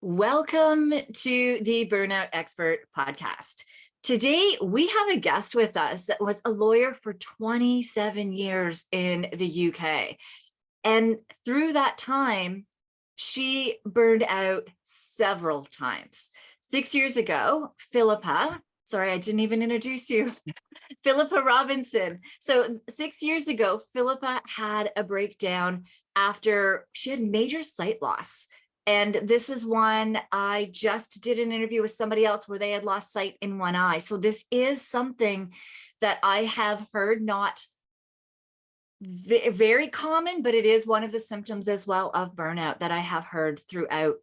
Welcome to the Burnout Expert Podcast. Today, we have a guest with us that was a lawyer for 27 years in the UK. And through that time, she burned out several times. 6 years ago, Philippa, sorry, I didn't even introduce you, Philippa Robinson. So 6 years ago, Philippa had a breakdown after she had major sight loss. And this is one I just did an interview with somebody else where they had lost sight in one eye. So this is something that I have heard, not very common, but it is one of the symptoms as well of burnout that I have heard throughout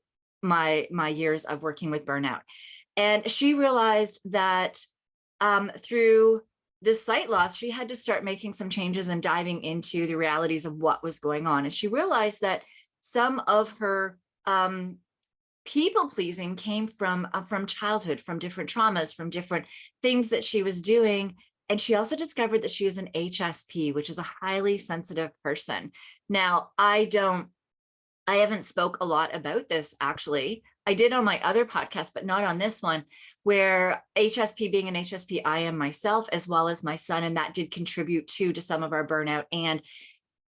my years of working with burnout. And she realized that through this sight loss, she had to start making some changes and diving into the realities of what was going on. And she realized that some of her people pleasing came from childhood, from different traumas, from different things that she was doing. And she also discovered that she is an HSP, which is a highly sensitive person. Now, I haven't spoke a lot about this, actually. I did on my other podcast, but not on this one, where HSP, being an HSP, I am myself, as well as my son, and that did contribute to some of our burnout. And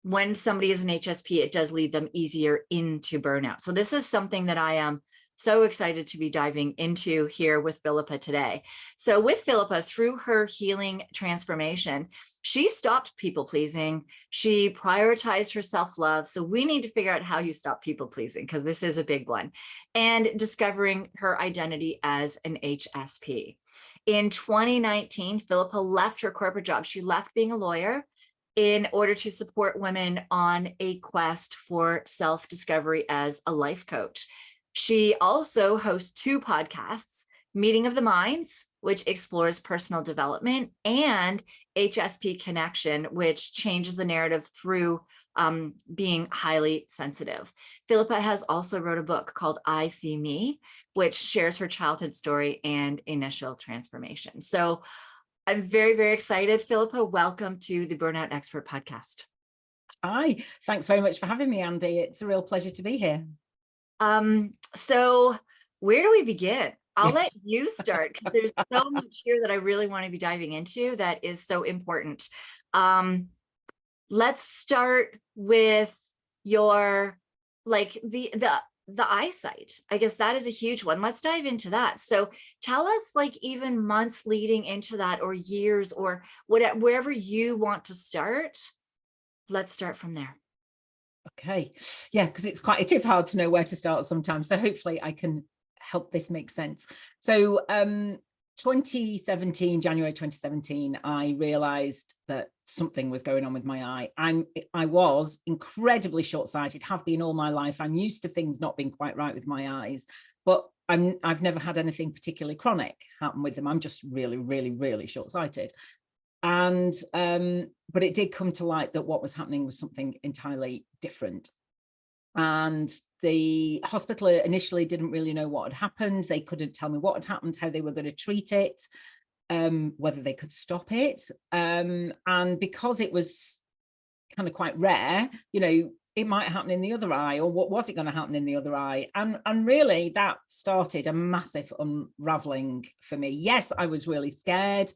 when somebody is an HSP, it does lead them easier into burnout. So this is something that I am so excited to be diving into here with Philippa today. So with Philippa, through her healing transformation, she stopped people pleasing. She prioritized her self-love. So we need to figure out how you stop people pleasing, because this is a big one, and discovering her identity as an HSP. In 2019, Philippa left her corporate job. She left being a lawyer in order to support women on a quest for self-discovery as a life coach. She also hosts two podcasts, Meeting of the Minds, which explores personal development, and HSP Connection, which changes the narrative through being highly sensitive. Philippa has also wrote a book called I See Me, which shares her childhood story and initial transformation. So I'm very, very excited. Philippa, welcome to the Burnout Expert Podcast. Hi, thanks very much for having me, Andy. It's a real pleasure to be here. So where do we begin? I'll let you start, because there's so much here that I really want to be diving into that is so important. Let's start with your, the eyesight. I guess that is a huge one. Let's dive into that. So tell us, even months leading into that, or years, or whatever, wherever you want to start. Let's start from there. Okay. Yeah, because it is hard to know where to start sometimes. So hopefully I can help this make sense. So January 2017, I realized that something was going on with my eye. I was incredibly short-sighted, have been all my life. I'm used to things not being quite right with my eyes, but I've never had anything particularly chronic happen with them. I'm just really, really, really short-sighted. And but it did come to light that what was happening was something entirely different. And the hospital initially didn't really know what had happened. They couldn't tell me what had happened, how they were going to treat it, whether they could stop it. And because it was kind of quite rare, it might happen in the other eye, or what was it going to happen in the other eye? And really that started a massive unraveling for me. Yes, I was really scared.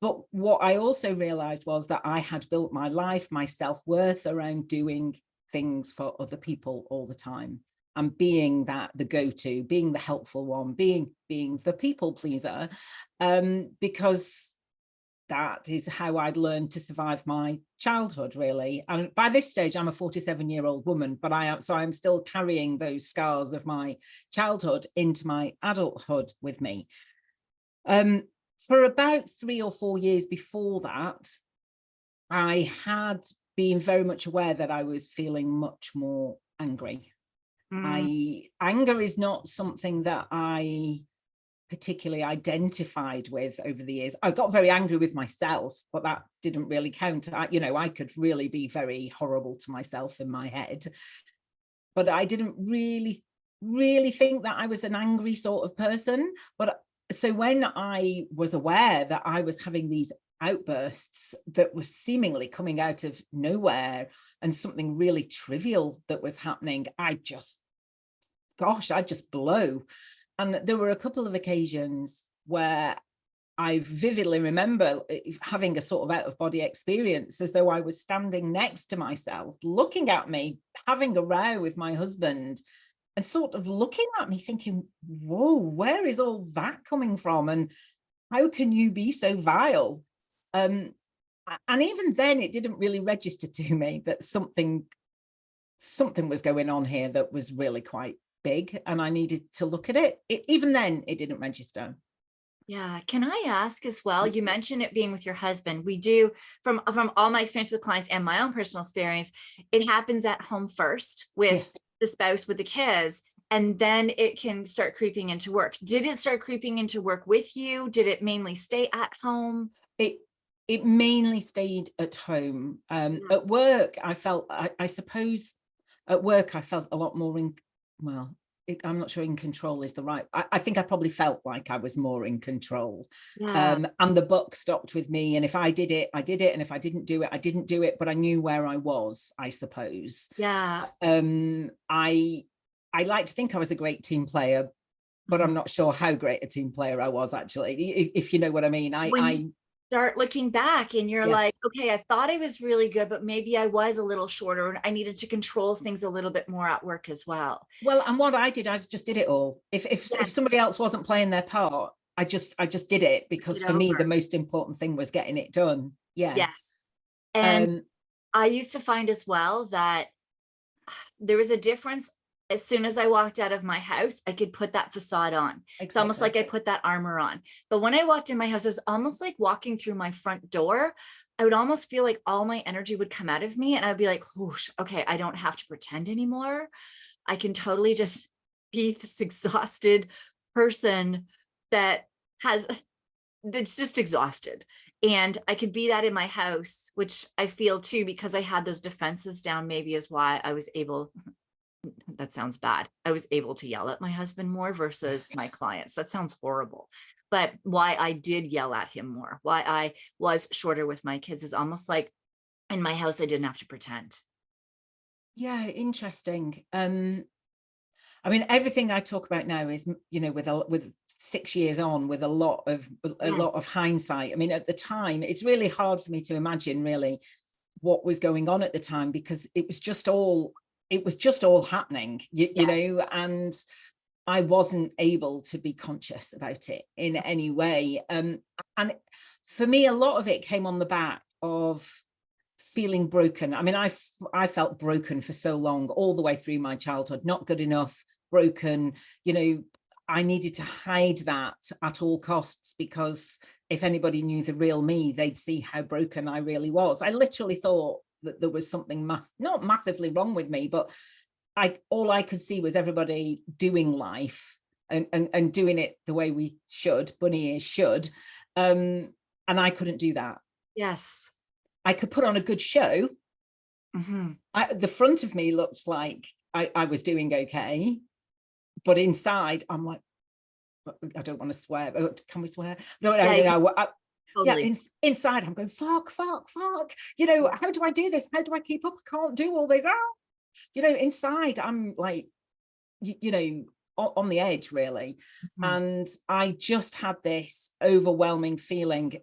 But what I also realized was that I had built my life, my self-worth around doing things for other people all the time, and being the go-to, being the helpful one, being the people pleaser, because that is how I'd learned to survive my childhood, really. And by this stage, I'm a 47-year-old woman, but I'm still carrying those scars of my childhood into my adulthood with me. For about 3 or 4 years before that, I had been very much aware that I was feeling much more angry. Anger is not something that I particularly identified with over the years. I got very angry with myself, but that didn't really count. I could really be very horrible to myself in my head, but I didn't really think that I was an angry sort of person. But so when I was aware that I was having these outbursts that were seemingly coming out of nowhere, and something really trivial that was happening, I just gosh, I'd just blow. And there were a couple of occasions where I vividly remember having a sort of out of body experience, as though I was standing next to myself, looking at me, having a row with my husband, and sort of looking at me thinking, whoa, where is all that coming from? And how can you be so vile? And even then, it didn't really register to me that something was going on here that was really quite big, and I needed to look at it. Even then, it didn't register. Yeah. Can I ask as well? You mentioned it being with your husband. We do, from all my experience with clients and my own personal experience, it happens at home first with Yes. the spouse, with the kids, and then it can start creeping into work. Did it start creeping into work with you? Did it mainly stay at home? It mainly stayed at home. At work, I felt, I suppose, at work, I felt a lot more I'm not sure in control is the right. I think I probably felt like I was more in control. Yeah. And the buck stopped with me. And if I did it, I did it. And if I didn't do it, I didn't do it. But I knew where I was, I suppose. Yeah. I like to think I was a great team player, but I'm not sure how great a team player I was, actually, if you know what I mean. When start looking back and you're Yes. like, okay, I thought I was really good, but maybe I was a little shorter and I needed to control things a little bit more at work as well. Well, and what I did, I just did it all. If somebody else wasn't playing their part, I just did it, because for me, the most important thing was getting it done. Yes. And I used to find as well that there was a difference. As soon as I walked out of my house, I could put that facade on. Exactly. It's almost like I put that armor on. But when I walked in my house, it was almost like walking through my front door. I would almost feel like all my energy would come out of me, and I'd be like, whoosh, okay, I don't have to pretend anymore. I can totally just be this exhausted person that's just exhausted. And I could be that in my house, which I feel too, because I had those defenses down, maybe is why I was able, that sounds bad, I was able to yell at my husband more versus my clients. That sounds horrible. But why I did yell at him more, why I was shorter with my kids, is almost like in my house, I didn't have to pretend. Yeah, interesting. I mean, everything I talk about now is, with 6 years on, with a lot of hindsight. I mean, at the time, it's really hard for me to imagine really what was going on at the time, because it was just all happening, you know, and I wasn't able to be conscious about it in any way. And for me, a lot of it came on the back of feeling broken. I mean, I felt broken for so long, all the way through my childhood, not good enough, broken, I needed to hide that at all costs, because if anybody knew the real me, they'd see how broken I really was. I literally thought that there was something not massively wrong with me, but all I could see was everybody doing life and doing it the way we should, bunny ears should. And I couldn't do that. Yes. I could put on a good show. Mm-hmm. The front of me looked like I was doing okay, but inside I'm like, I don't want to swear. Can we swear? No, Totally. Inside I'm going, fuck. How do I do this? How do I keep up? I can't do all this. Inside I'm like, on the edge, really. Mm-hmm. And I just had this overwhelming feeling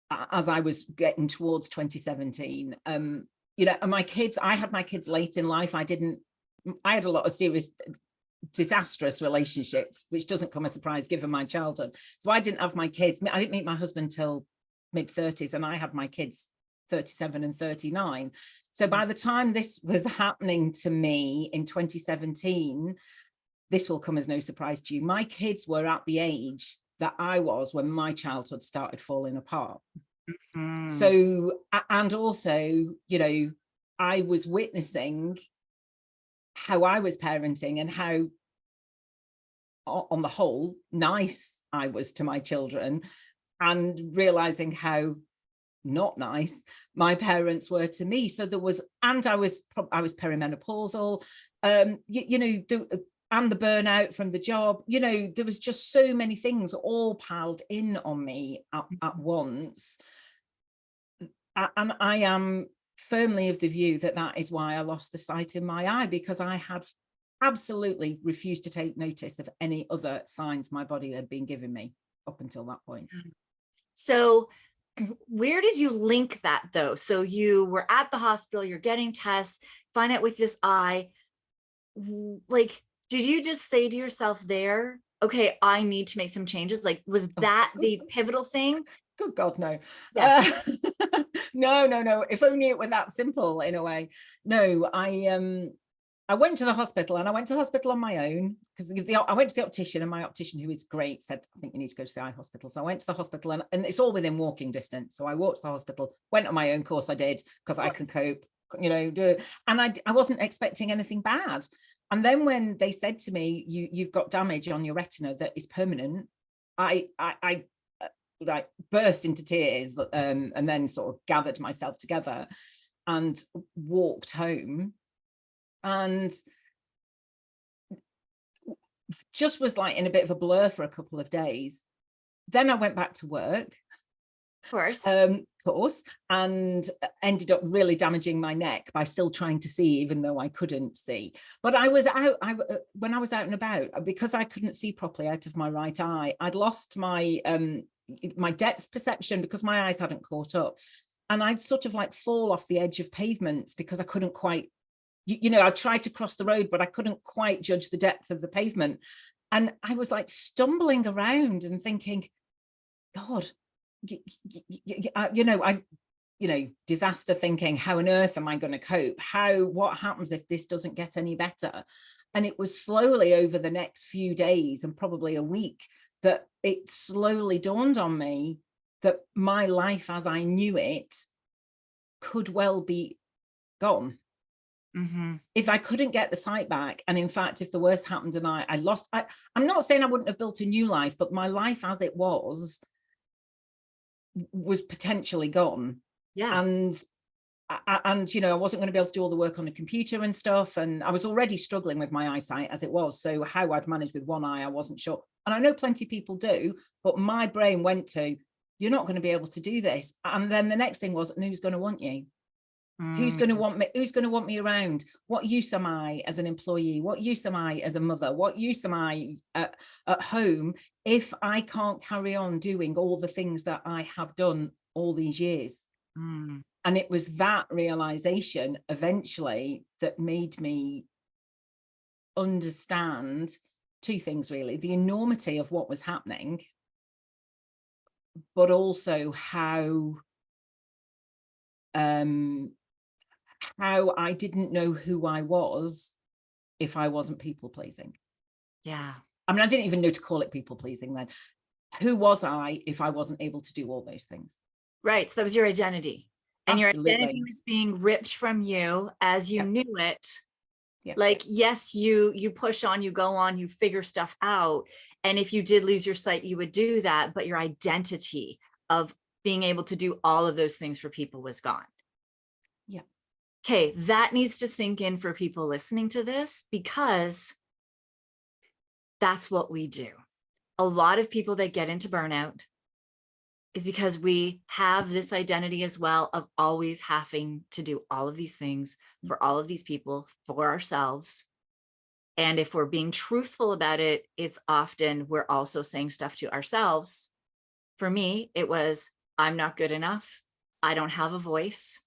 as I was getting towards 2017. And my kids, I had my kids late in life. I had a lot of serious disastrous relationships, which doesn't come as a surprise given my childhood. So I didn't have my kids. I didn't meet my husband till mid-30s, and I had my kids 37 and 39. So by the time this was happening to me in 2017, this will come as no surprise to you, my kids were at the age that I was when my childhood started falling apart. Mm. So, and also, I was witnessing how I was parenting and how, on the whole, nice I was to my children, and realizing how not nice my parents were to me. So there was, and I was perimenopausal, and the burnout from the job, there was just so many things all piled in on me at once. And I am firmly of the view that is why I lost the sight in my eye, because I had absolutely refused to take notice of any other signs my body had been giving me up until that point. So where did you link that though? So you were at the hospital, you're getting tests, find out with this eye, like, did you just say to yourself there, okay, I need to make some changes? Like, was that the pivotal thing? Good God, no. Yes. No. If only it were that simple in a way. No, I went to the hospital, and I went to the hospital on my own because I went to the optician, and my optician, who is great, said, I think you need to go to the eye hospital. So I went to the hospital, and it's all within walking distance. So I walked to the hospital, went on my own, course I did, because I can cope, and I wasn't expecting anything bad. And then when they said to me, you've got damage on your retina that is permanent, I like burst into tears, and then sort of gathered myself together and walked home, and just was like in a bit of a blur for a couple of days. Then I went back to work, Of course, and ended up really damaging my neck by still trying to see, even though I couldn't see. But I was out, when I was out and about, because I couldn't see properly out of my right eye, I'd lost my depth perception because my eyes hadn't caught up, and I'd sort of like fall off the edge of pavements because I couldn't quite, I tried to cross the road, but I couldn't quite judge the depth of the pavement. And I was like stumbling around and thinking, God, disaster thinking, how on earth am I going to cope? What happens if this doesn't get any better? And it was slowly over the next few days, and probably a week, that it slowly dawned on me that my life as I knew it could well be gone. mm-hmm. If I couldn't get the sight back, and in fact, if the worst happened and I lost, I'm not saying I wouldn't have built a new life, but my life as it was potentially gone. Yeah. And I wasn't going to be able to do all the work on the computer and stuff, and I was already struggling with my eyesight as it was, so how I'd manage with one eye I wasn't sure. And I know plenty of people do, but my brain went to, you're not going to be able to do this. And then the next thing was, and who's going to want you? Who's going to want me? Who's going to want me around? What use am I as an employee? What use am I as a mother? What use am I at home if I can't carry on doing all the things that I have done all these years? And it was that realization eventually that made me understand two things, really: the enormity of what was happening, but also how I didn't know who I was if I wasn't people pleasing. Yeah. I mean, I didn't even know to call it people pleasing then. Who was I if I wasn't able to do all those things? Right. So that was your identity. And Absolutely. Your identity was being ripped from you as you knew it. Yeah. Like, yes, you push on, you go on, you figure stuff out. And if you did lose your sight, you would do that. But your identity of being able to do all of those things for people was gone. Yeah. Okay, that needs to sink in for people listening to this, because that's what we do. A lot of people that get into burnout is because we have this identity as well of always having to do all of these things for all of these people, for ourselves. And if we're being truthful about it, it's often we're also saying stuff to ourselves. For me, it was, I'm not good enough. I don't have a voice.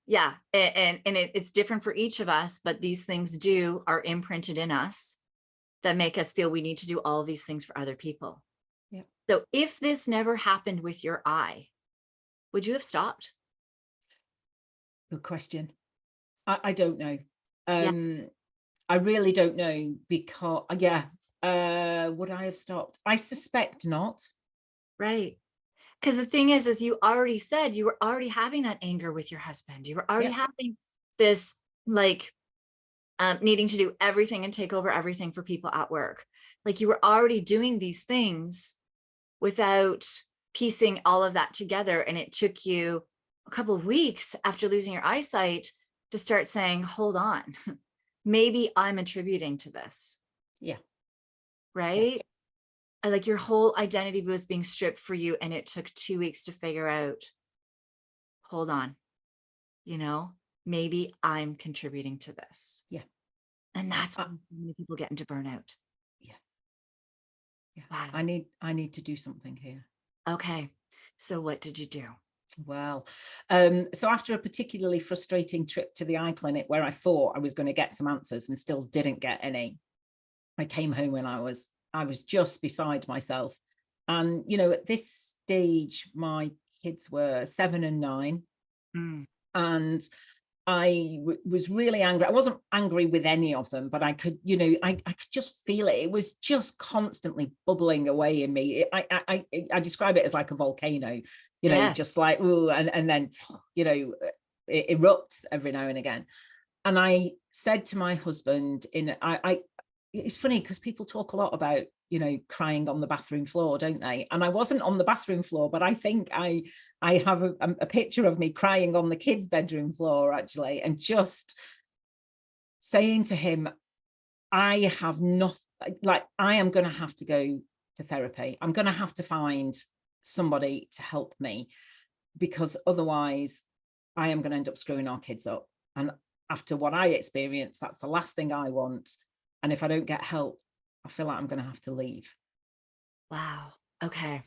Yeah. And it's different for each of us, but these things are imprinted in us that make us feel we need to do all of these things for other people. Yeah. So if this never happened with your eye, would you have stopped? Good question. I don't know. I really don't know, because would I have stopped? I suspect not. Right. Because the thing is you already said you were already having that anger with your husband. You were already having this like needing to do everything and take over everything for people at work. Like, you were already doing these things without piecing all of that together. And it took you a couple of weeks after losing your eyesight to start saying, hold on, maybe I'm attributing to this. Yeah. Right. Yeah. Like, your whole identity was being stripped for you. And it took 2 weeks to figure out, hold on, maybe I'm contributing to this. Yeah. And that's when so many people get into burnout. Yeah. Yeah. Wow. I need to do something here. Okay. So what did you do? Well, so after a particularly frustrating trip to the eye clinic where I thought I was going to get some answers and still didn't get any, I came home when I was just beside myself. And, you know, at this stage, my kids were 7 and 9. And I was really angry. I wasn't angry with any of them, but I could, you know, I could just feel it. It was just constantly bubbling away in me. I describe it as like a volcano, you know, just like, ooh, and then, you know, it erupts every now and again. And I said to my husband, it's funny because people talk a lot about, you know, crying on the bathroom floor, don't they? And I wasn't on the bathroom floor, but I think I have a picture of me crying on the kids' bedroom floor, actually, and just saying to him, I have nothing, like, I am going to have to go to therapy. I'm going to have to find somebody to help me, because otherwise I am going to end up screwing our kids up. And after what I experienced, that's the last thing I want. And if I don't get help, I feel like I'm going to have to leave. Wow. Okay.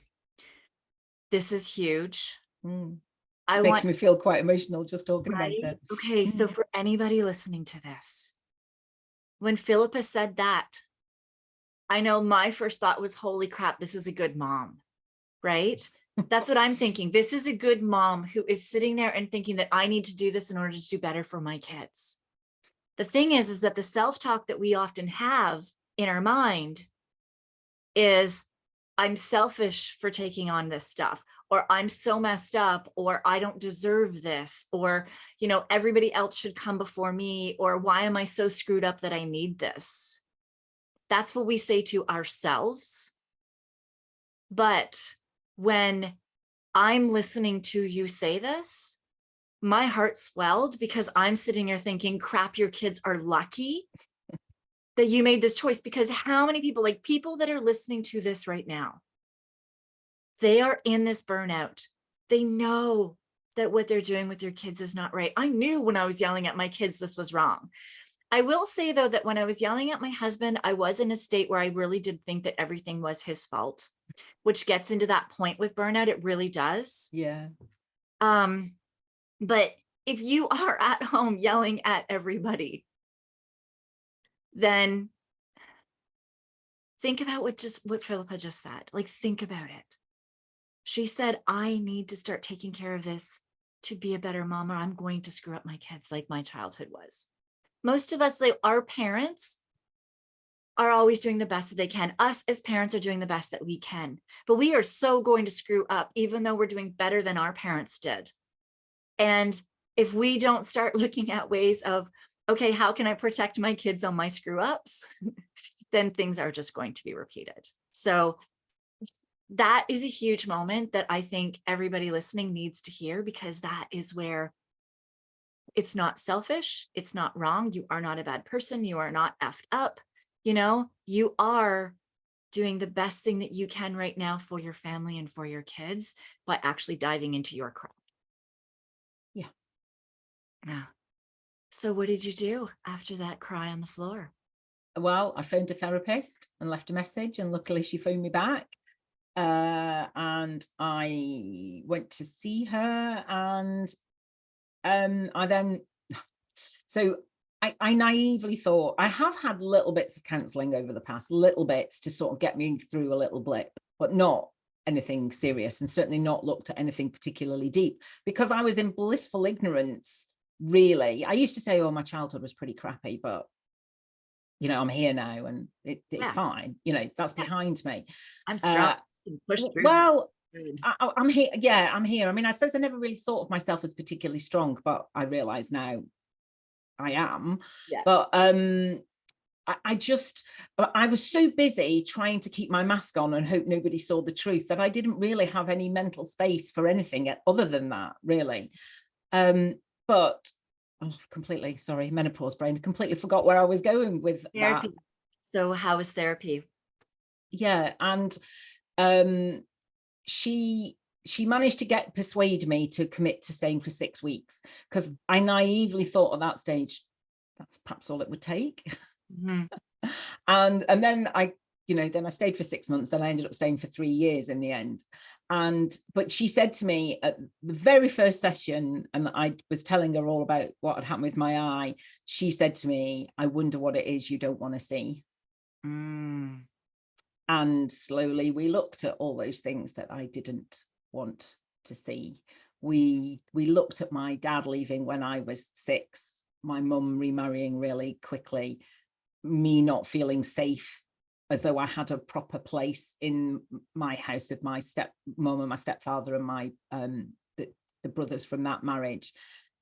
This is huge. It makes me feel quite emotional just talking about it. Okay. So for anybody listening to this, when Philippa said that, I know my first thought was, holy crap, this is a good mom, right? That's what I'm thinking. This is a good mom who is sitting there and thinking that I need to do this in order to do better for my kids. The thing is that the self-talk that we often have in our mind is, I'm selfish for taking on this stuff, or I'm so messed up, or I don't deserve this, or, you know, everybody else should come before me, or why am I so screwed up that I need this? That's what we say to ourselves. But when I'm listening to you say this, my heart swelled, because I'm sitting here thinking, crap, your kids are lucky that you made this choice. Because how many people, like people that are listening to this right now, they are in this burnout. They know that what they're doing with their kids is not right. I knew when I was yelling at my kids, this was wrong. I will say, though, that when I was yelling at my husband, I was in a state where I really did think that everything was his fault, which gets into that point with burnout. It really does. Yeah. But if you are at home yelling at everybody, then think about what Philippa just said. Like, think about it. She said, I need to start taking care of this to be a better mom, or I'm going to screw up my kids like my childhood was. Most of us, like our parents, are always doing the best that they can. Us as parents are doing the best that we can, but we are so going to screw up, even though we're doing better than our parents did. And if we don't start looking at ways of, okay, how can I protect my kids on my screw ups? Then things are just going to be repeated. So that is a huge moment that I think everybody listening needs to hear, because that is where it's not selfish. It's not wrong. You are not a bad person. You are not effed up. You know, you are doing the best thing that you can right now for your family and for your kids by actually diving into your craft. Yeah. So what did you do after that cry on the floor? Well, I phoned a therapist and left a message, and luckily she phoned me back. And I went to see her, and I naively thought, I have had little bits of counselling over the past, little bits to sort of get me through a little blip, but not anything serious, and certainly not looked at anything particularly deep, because I was in blissful ignorance, really. I used to say, oh, my childhood was pretty crappy, but, you know, I'm here now and it's fine. You know, that's behind me. I'm strong. Push through. Well, I'm here. Yeah, I'm here. I mean, I suppose I never really thought of myself as particularly strong, but I realize now I am. Yes. But I was so busy trying to keep my mask on and hope nobody saw the truth that I didn't really have any mental space for anything other than that, really. But completely, sorry, menopause brain, completely forgot where I was going with therapy. That. So how was therapy? Yeah, and she managed to persuade me to commit to staying for 6 weeks, because I naively thought at that stage that's perhaps all it would take. Mhm. And then then I stayed for 6 months, then I ended up staying for 3 years in the end. But she said to me at the very first session, and I was telling her all about what had happened with my eye, she said to me, I wonder what it is you don't want to see. Mm. And slowly we looked at all those things that I didn't want to see. We looked at my dad leaving when I was 6, my mum remarrying really quickly, me not feeling safe, as though I had a proper place in my house with my stepmom and my stepfather and my the brothers from that marriage.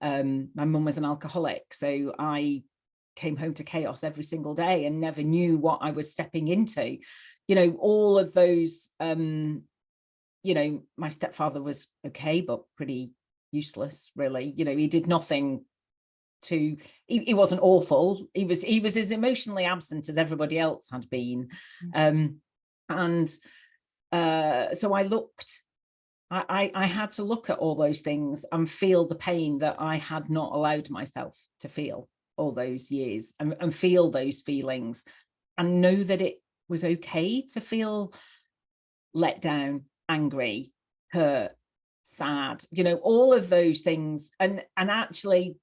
My mum was an alcoholic, so I came home to chaos every single day and never knew what I was stepping into. All of those, my stepfather was okay, but pretty useless, really. He did nothing he wasn't awful. He was as emotionally absent as everybody else had been. And so I had to look at all those things and feel the pain that I had not allowed myself to feel all those years, and feel those feelings, and know that it was okay to feel let down, angry, hurt, sad, all of those things. And actually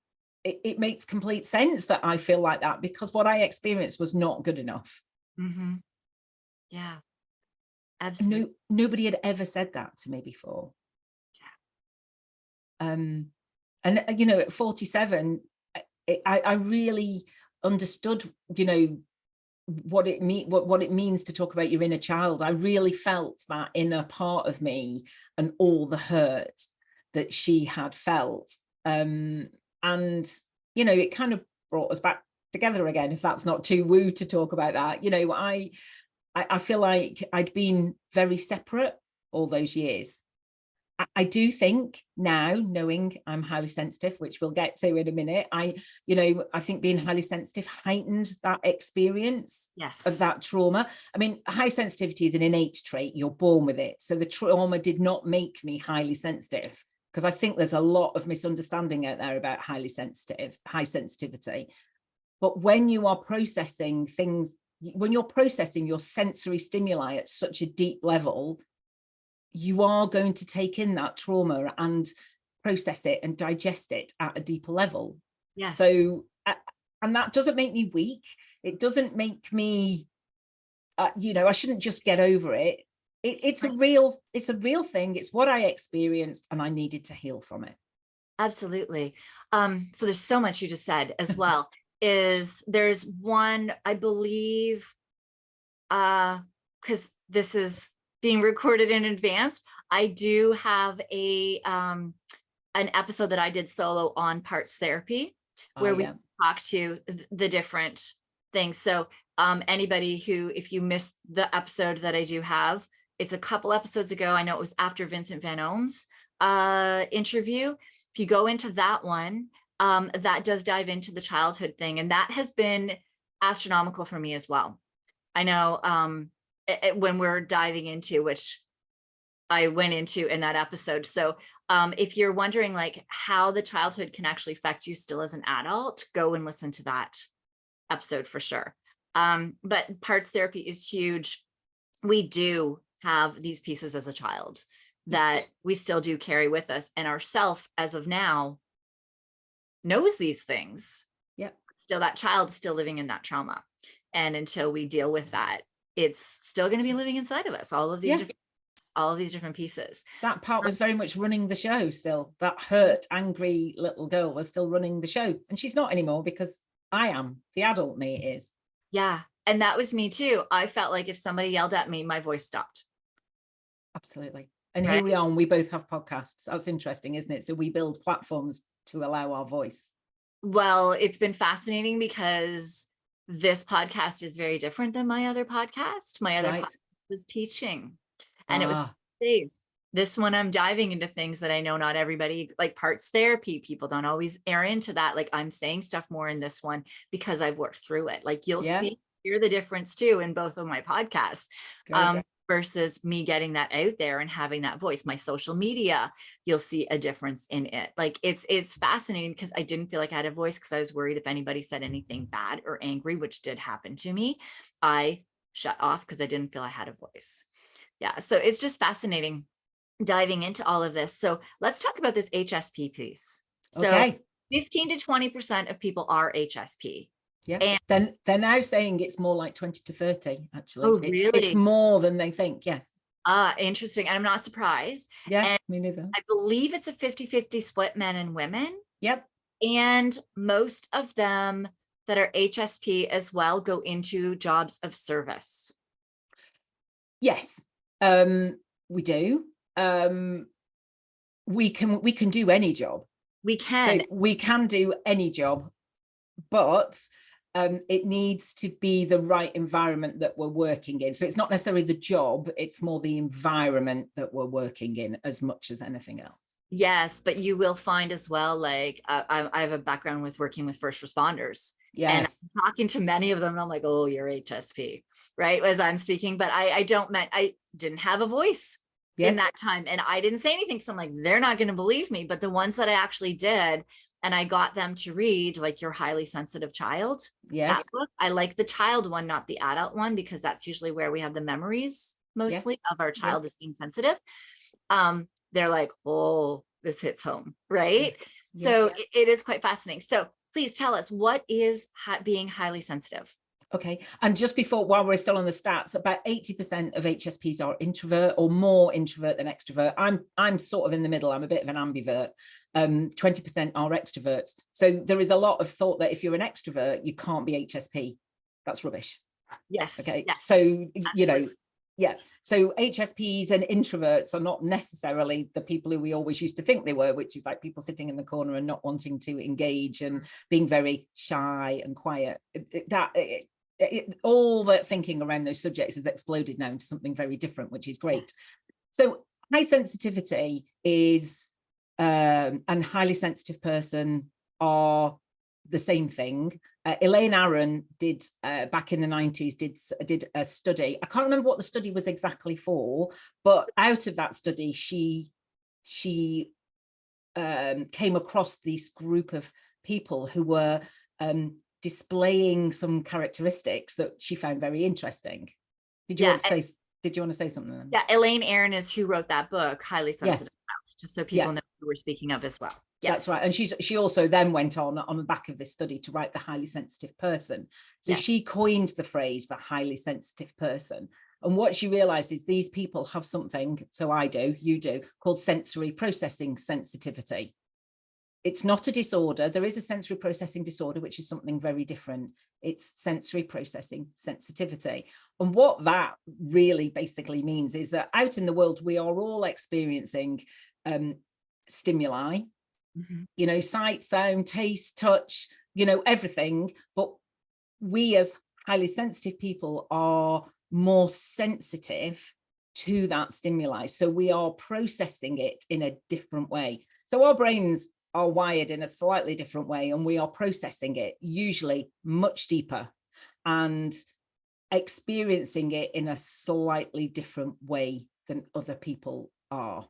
it makes complete sense that I feel like that, because what I experienced was not good enough. Mm-hmm. Yeah, absolutely. Nobody had ever said that to me before. And at 47, I really understood, what it means to talk about your inner child. I really felt that inner part of me and all the hurt that she had felt. And it kind of brought us back together again, if that's not too woo to talk about that. I feel like I'd been very separate all those years. I do think now, knowing I'm highly sensitive, which we'll get to in a minute, I think being highly sensitive heightened that experience of that trauma. I mean, high sensitivity is an innate trait, you're born with it. So the trauma did not make me highly sensitive, because I think there's a lot of misunderstanding out there about high sensitivity. But when you are processing things, when you're processing your sensory stimuli at such a deep level, you are going to take in that trauma and process it and digest it at a deeper level. Yes. So, and that doesn't make me weak. It doesn't make me, I shouldn't just get over it. It's a real thing. It's what I experienced, and I needed to heal from it. Absolutely. So there's so much you just said as well. There's one, I believe, because this is being recorded in advance, I do have an episode that I did solo on parts therapy, where we talk to the different things. So anybody who, if you missed the episode that I do have, it's a couple episodes ago. I know it was after Vincent Van Ohm's interview. If you go into that one, that does dive into the childhood thing. And that has been astronomical for me as well. I know when we're diving into, which I went into in that episode. So if you're wondering like how the childhood can actually affect you still as an adult, go and listen to that episode for sure. But parts therapy is huge. We do have these pieces as a child that we still do carry with us, and ourself as of now knows these things. Yeah. Still, that child is still living in that trauma. And until we deal with that, it's still going to be living inside of us. All of these different pieces. That part was very much running the show still. That hurt, angry little girl was still running the show. And she's not anymore, because I am. The adult me is. Yeah. And that was me too. I felt like if somebody yelled at me, my voice stopped. Absolutely. And here we are, and we both have podcasts. That's interesting, isn't it? So we build platforms to allow our voice. Well, it's been fascinating because this podcast is very different than my other podcast. My other podcast was teaching, and it was safe. This one, I'm diving into things that I know not everybody, like parts therapy, people don't always air into that. Like I'm saying stuff more in this one because I've worked through it. Like you'll hear the difference too in both of my podcasts. versus me getting that out there and having that voice. My social media, you'll see a difference in it. Like it's fascinating because I didn't feel like I had a voice because I was worried if anybody said anything bad or angry, which did happen to me, I shut off because I didn't feel I had a voice. Yeah. So it's just fascinating diving into all of this. So let's talk about this HSP piece. So Okay. 15 to 20% of people are HSP. Yeah. And Then they're now saying it's more like 20 to 30, actually. oh, It's really? more than they think. Yes. Interesting. And I'm not surprised. Yeah, And me neither. I believe it's a 50-50 split, men and women. Yep. And most of them that are HSP as well go into jobs of service. Yes, we do. We can do any job. We can. So we can do any job, but it needs to be the right environment that we're working in. So it's not necessarily the job, it's more the environment that we're working in as much as anything else. Yes, but you will find as well, like I have a background with working with first responders. Yes. And I'm talking to many of them, and I'm like, oh, you're HSP, right? As I'm speaking, but I didn't have a voice in that time. And I didn't say anything. So I'm like, they're not going to believe me. But the ones that I actually did, and I got them to read like Your Highly Sensitive Child. Yes. That book. I like the child one, not the adult one, because that's usually where we have the memories mostly of our child as being sensitive. They're like, oh, this hits home, right? Yes. So it is quite fascinating. So please tell us, what is being highly sensitive? Okay. And just before, while we're still on the stats, about 80% of HSPs are introvert or more introvert than extrovert. I'm sort of in the middle. I'm a bit of an ambivert. 20% are extroverts. So there is a lot of thought that if you're an extrovert, you can't be HSP. That's rubbish. Yes. Okay. Yes. So, you know, yeah. So HSPs and introverts are not necessarily the people who we always used to think they were, which is like people sitting in the corner and not wanting to engage and being very shy and quiet. All that thinking around those subjects has exploded now into something very different, which is great. So high sensitivity is and highly sensitive person are the same thing. Elaine Aron did back in the 90s did a study. I can't remember what the study was exactly for, but out of that study she came across this group of people who were displaying some characteristics that she found very interesting. Did you want to say something then? Yeah, Elaine Aron is who wrote that book, Highly Sensitive Child, just so people know who we're speaking of as well. Yes. That's right. And she also then went on the back of this study to write The Highly Sensitive Person. So she coined the phrase, the highly sensitive person. And what she realized is these people have something, so I do, you do, called sensory processing sensitivity. It's not a disorder. There is a sensory processing disorder, which is something very different. It's sensory processing sensitivity. And what that really basically means is that out in the world, we are all experiencing stimuli, you know, sight, sound, taste, touch, you know, everything. But we as highly sensitive people are more sensitive to that stimuli. So we are processing it in a different way. So our brains are wired in a slightly different way, and we are processing it usually much deeper and experiencing it in a slightly different way than other people are.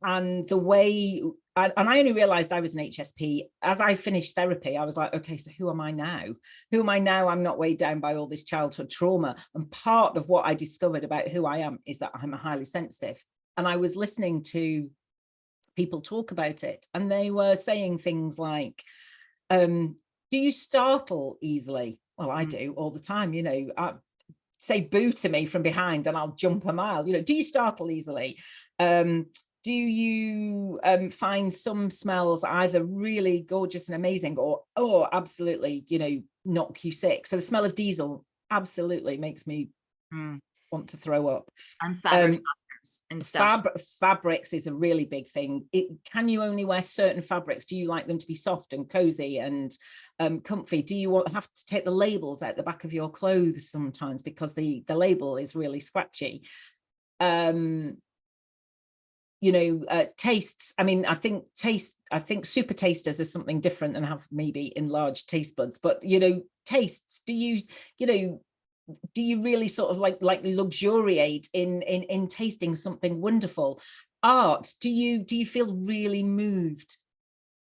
And the way, and I only realized I was an HSP as I finished therapy. I was like, okay, so who am I now? Who am I now? I'm not weighed down by all this childhood trauma. And part of what I discovered about who I am is that I'm a highly sensitive. And I was listening to people talk about it, and they were saying things like, do you startle easily? Well, I do all the time, you know. Say boo to me from behind and I'll jump a mile. You know, do you startle easily? Do you find some smells either really gorgeous and amazing, or oh, absolutely, you know, knock you sick? So the smell of diesel absolutely makes me want to throw up. And fabric softeners and stuff. Fabrics is a really big thing. Can you only wear certain fabrics? Do you like them to be soft and cozy and comfy? Do you have to take the labels out the back of your clothes sometimes because the label is really scratchy? You know, tastes. I mean, I think super tasters are something different and have maybe enlarged taste buds, but you know, tastes. Do you, you know, do you really sort of like luxuriate in tasting something wonderful? Art, do you feel really moved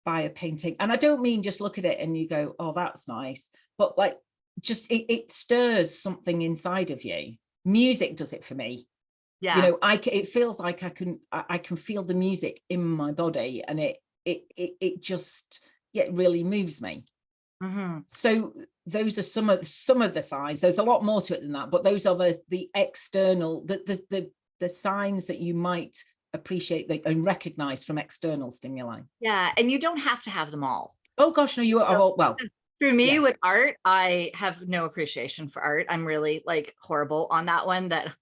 by a painting? And I don't mean just look at it and you go, oh, that's nice, but like just it stirs something inside of you. Music does it for me. Yeah. You know, it feels like I can feel the music in my body, and it just, yeah, it really moves me. Mm-hmm. So those are some of the signs. There's a lot more to it than that, but those are the external, the signs that you might appreciate and recognize from external stimuli. Yeah, and you don't have to have them all. Oh gosh, no, you are. So, well, for me, yeah. with art, I have no appreciation for art. I'm really like horrible on that one. That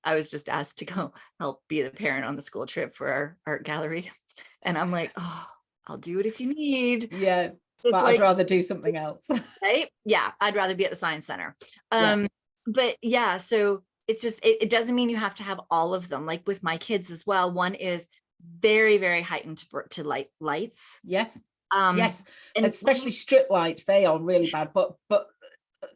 I was just asked to go help be the parent on the school trip for our art gallery, and I'm like, oh, I'll do it if you need. Yeah, It's but like, I'd rather do something else. right? Yeah, I'd rather be at the science center. Yeah. But yeah, so it's just it doesn't mean you have to have all of them. Like with my kids as well, one is very, very heightened to lights. Yes. And Especially strip lights, they are really bad, but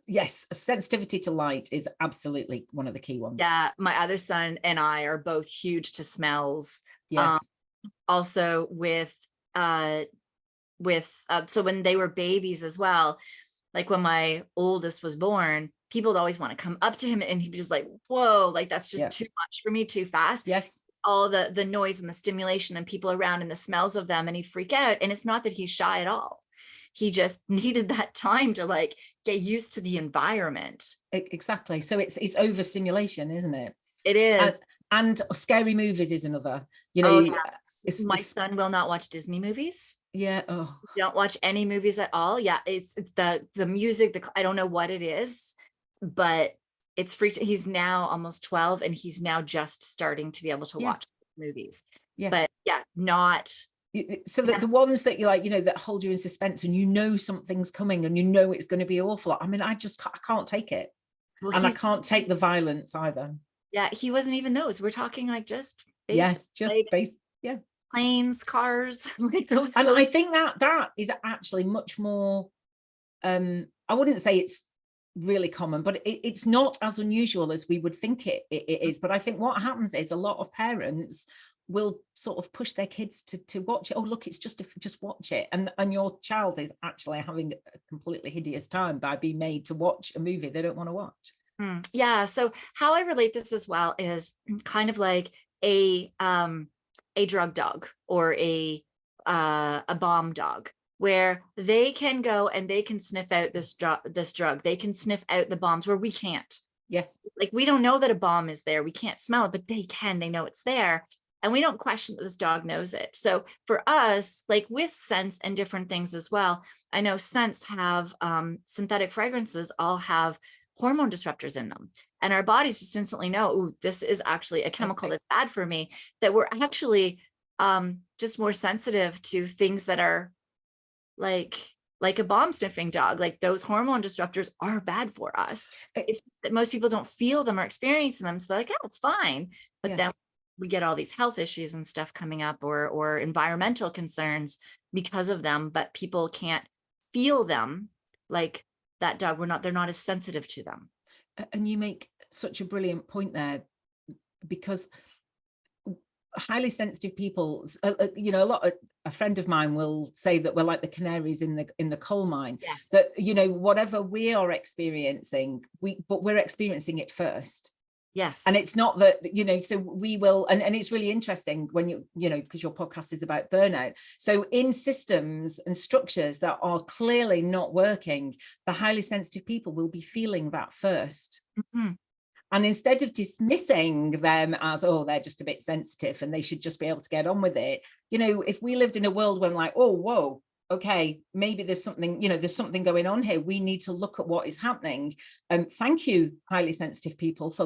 yes, sensitivity to light is absolutely one of the key ones. Yeah, my other son and I are both huge to smells. Yes. Also so when they were babies as well, like when my oldest was born, people would always want to come up to him and he'd be just like, whoa, like that's just too much for me, too fast. Yes. All the noise and the stimulation and people around and the smells of them, and he'd freak out. And it's not that he's shy at all. He just needed that time to like get used to the environment. Exactly. So it's overstimulation, isn't it? It is. And scary movies is another, you know. Yes. My son will not watch Disney movies. Yeah. Oh, Don't watch any movies at all. Yeah, it's the music, I don't know what it is, but it's free. He's now almost 12 and he's now just starting to be able to watch movies. Yeah. But yeah, not so that the ones that you like, you know, that hold you in suspense and you know something's coming and you know it's going to be awful. I mean, I can't take it. Well, and I can't take the violence either. Yeah, he wasn't even those. We're talking like just basic, yes, just like, basic, yeah. Planes, cars, like those. And I think that is actually much more, I wouldn't say it's really common, but it's not as unusual as we would think it is. But I think what happens is a lot of parents will sort of push their kids to watch it. Oh, look, it's just watch it. And your child is actually having a completely hideous time by being made to watch a movie they don't want to watch. Yeah. So how I relate this as well is kind of like a drug dog or a bomb dog, where they can go and they can sniff out this drug. They can sniff out the bombs where we can't. Yes. Like we don't know that a bomb is there. We can't smell it, but they can. They know it's there. And we don't question that this dog knows it. So for us, like with scents and different things as well, I know scents have synthetic fragrances all have hormone disruptors in them. And our bodies just instantly know, ooh, this is actually a chemical that's bad for me, that we're actually just more sensitive to things that are like a bomb sniffing dog. Like those hormone disruptors are bad for us. It's just that most people don't feel them or experience them. So they're like, yeah, it's fine. But then we get all these health issues and stuff coming up or environmental concerns because of them, but people can't feel them like that dog. They're not as sensitive to them. And you make such a brilliant point there, because highly sensitive people, you know, a friend of mine will say that we're like the canaries in the coal mine. Yes. That, you know, whatever we are experiencing, we're experiencing it first. Yes. And it's not that, you know, so we will, and it's really interesting when you know, because your podcast is about burnout. So in systems and structures that are clearly not working, the highly sensitive people will be feeling that first. Mm-hmm. And instead of dismissing them as, oh, they're just a bit sensitive and they should just be able to get on with it. You know, if we lived in a world when like, oh, whoa, okay, maybe there's something, you know, there's something going on here. We need to look at what is happening. Thank you, highly sensitive people, for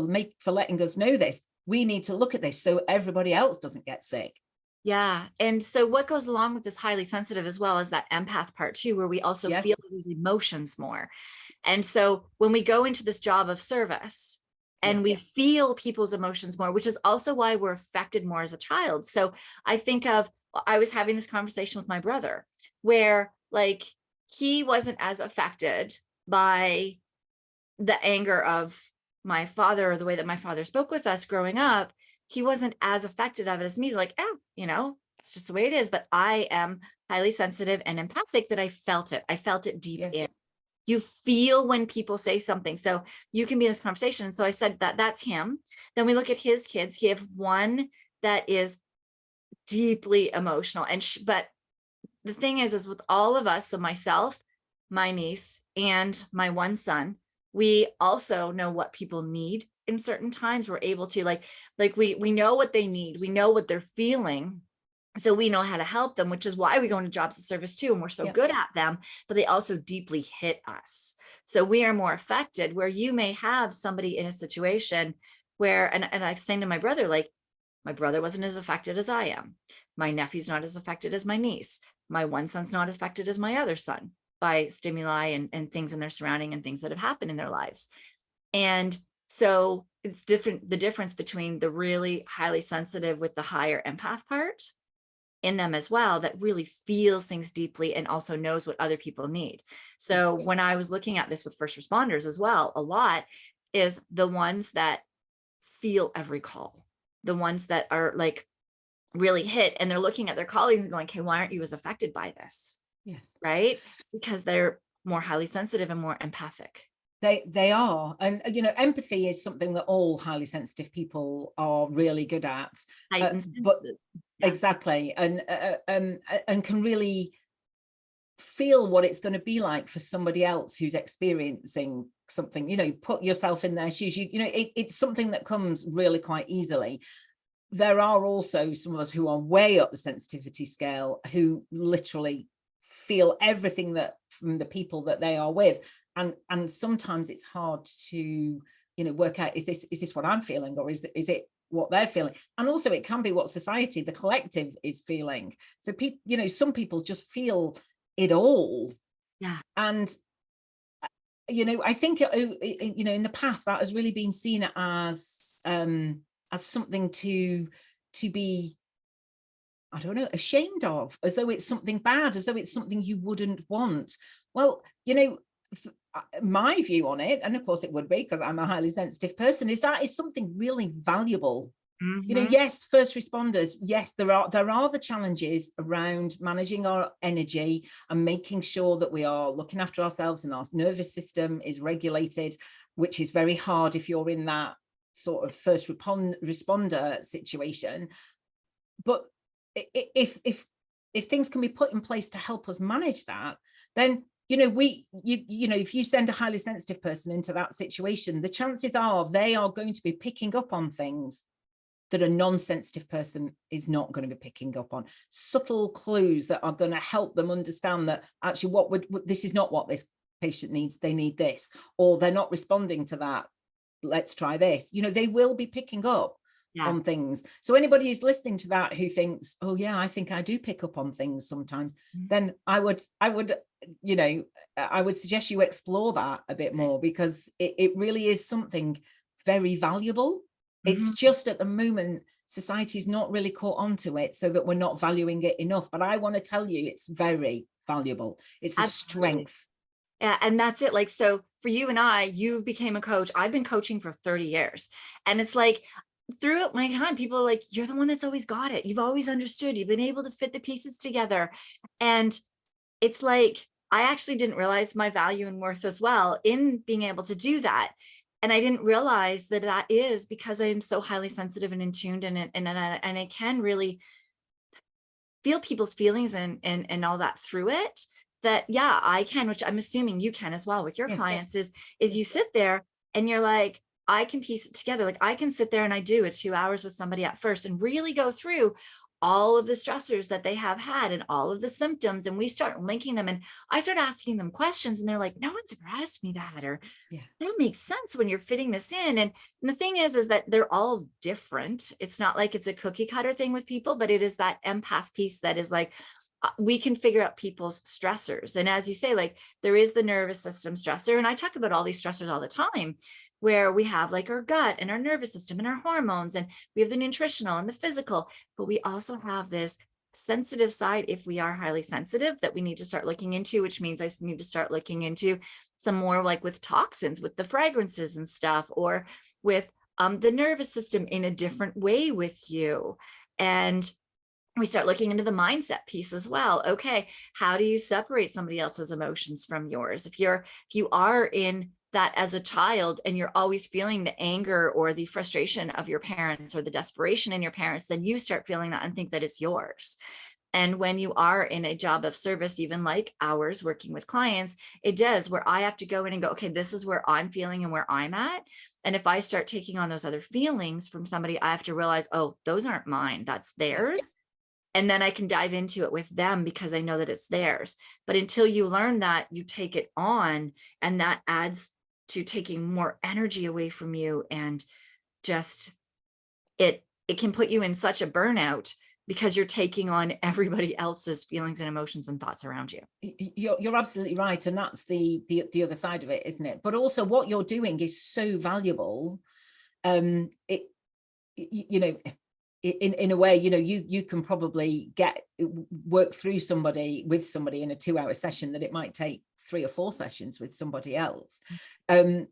letting us know this. We need to look at this so everybody else doesn't get sick. Yeah. And so what goes along with this highly sensitive as well is that empath part too, where we also feel these emotions more. And so when we go into this job of service and we feel people's emotions more, which is also why we're affected more as a child. So I was having this conversation with my brother where like he wasn't as affected by the anger of my father, or the way that my father spoke with us growing up, he wasn't as affected of it as me. He's like, oh, it's just the way it is. But I am highly sensitive and empathic, that I felt it. I felt it deep in. You feel when people say something. So you can be in this conversation. So I said that that's him. Then we look at his kids. He have one that is deeply emotional. But the thing is with all of us, so myself, my niece, and my one son, we also know what people need in certain times. We're able to like we know what they need. We know what they're feeling. So we know how to help them, which is why we go into jobs of service too. And we're so good at them, but they also deeply hit us. So we are more affected, where you may have somebody in a situation where, and I was saying to my brother, like, my brother wasn't as affected as I am. My nephew's not as affected as my niece. My one son's not affected as my other son by stimuli and things in their surrounding and things that have happened in their lives. And so it's different, the difference between the really highly sensitive with the higher empath part in them as well, that really feels things deeply and also knows what other people need. So when I was looking at this with first responders as well, a lot is the ones that feel every call, the ones that are like really hit, and they're looking at their colleagues and going, okay, why aren't you as affected by this? Yes. Right? Because they're more highly sensitive and more empathic. They are. And, empathy is something that all highly sensitive people are really good at. But exactly. And can really feel what it's going to be like for somebody else who's experiencing something, put yourself in their shoes. It's something that comes really quite easily. There are also some of us who are way up the sensitivity scale, who literally feel everything that from the people that they are with. And sometimes it's hard to, work out, is this what I'm feeling, or is it what they're feeling? And also it can be what society, the collective, is feeling. So people, some people just feel it all. Yeah. And I think in the past that has really been seen as something to be, I don't know, ashamed of, as though it's something bad, as though it's something you wouldn't want. Well, my view on it, and of course it would be because I'm a highly sensitive person, is that is something really valuable. Yes, first responders, yes, there are the challenges around managing our energy and making sure that we are looking after ourselves and our nervous system is regulated, which is very hard if you're in that sort of first responder situation. But if things can be put in place to help us manage that, then if you send a highly sensitive person into that situation, the chances are they are going to be picking up on things that a non-sensitive person is not going to be picking up on. Subtle clues that are going to help them understand that actually this is not what this patient needs. They need this, or they're not responding to that. Let's try this. They will be picking up on things. So anybody who's listening to that who thinks, oh yeah, I think I do pick up on things sometimes, then I would suggest you explore that a bit more, because it really is something very valuable. It's just at the moment society's not really caught onto it, so that we're not valuing it enough. But I want to tell you, it's very valuable. It's a strength. Yeah, and that's it. Like, so for you and I, you became a coach. I've been coaching for 30 years. And it's like, throughout my time, people are like, you're the one that's always got it. You've always understood. You've been able to fit the pieces together. And it's like, I actually didn't realize my value and worth as well in being able to do that. And I didn't realize that is because I am so highly sensitive and in tuned, and I can really feel people's feelings and all that through it. That, yeah, I can, which I'm assuming you can as well with your clients, is you sit there and you're like, I can piece it together. Like, I can sit there, and I do a 2 hours with somebody at first and really go through all of the stressors that they have had and all of the symptoms. And we start linking them, and I start asking them questions, and they're like, no one's ever asked me that, or that makes sense when you're fitting this in. And the thing is that they're all different. It's not like it's a cookie cutter thing with people, but it is that empath piece that is like, we can figure out people's stressors. And as you say, like, there is the nervous system stressor. And I talk about all these stressors all the time, where we have like our gut and our nervous system and our hormones, and we have the nutritional and the physical, but we also have this sensitive side, if we are highly sensitive, that we need to start looking into, which means I need to start looking into some more like with toxins, with the fragrances and stuff, or with the nervous system in a different way with you. And we start looking into the mindset piece as well. Okay, how do you separate somebody else's emotions from yours? If you are in that as a child and you're always feeling the anger or the frustration of your parents or the desperation in your parents, then you start feeling that and think that it's yours. And when you are in a job of service, even like ours, working with clients, it does, where I have to go in and go, okay, this is where I'm feeling and where I'm at. And if I start taking on those other feelings from somebody, I have to realize, oh, those aren't mine, that's theirs. And then I can dive into it with them because I know that it's theirs. But until you learn that, you take it on, and that adds to taking more energy away from you. And just, it can put you in such a burnout because you're taking on everybody else's feelings and emotions and thoughts around you. You're absolutely right. And that's the other side of it, isn't it? But also what you're doing is so valuable. In a way, you can probably work through with somebody in a 2-hour session that it might take 3 or 4 sessions with somebody else. And